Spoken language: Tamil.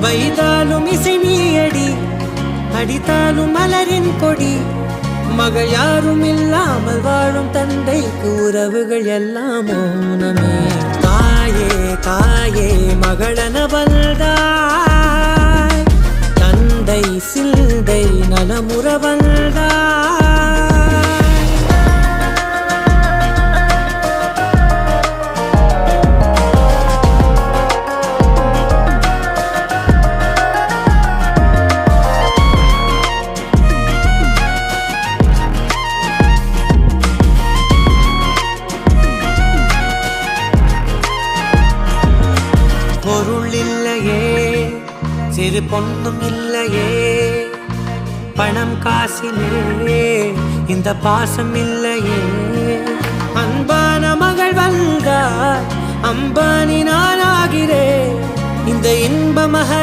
வைதாலும் இசை நீயடி, அடித்தாலும் மலரின் கொடி. மகள் யாரும் இல்லாமல் வாழும் தந்தைக்கு உறவுகள் எல்லாம் மௌனமே. தாயே தாயே மகளன வந்தாய், தந்தை சிந்தை நலமுற வந்தாய். பொருள் இல்லையே, சிறு பொண்ணும் இல்லையே, பணம் காசிலே இந்த பாசம் இல்லையே. அன்பான மகள் வந்தார், அம்பானி நானாகிறேன், இந்த இன்ப மகர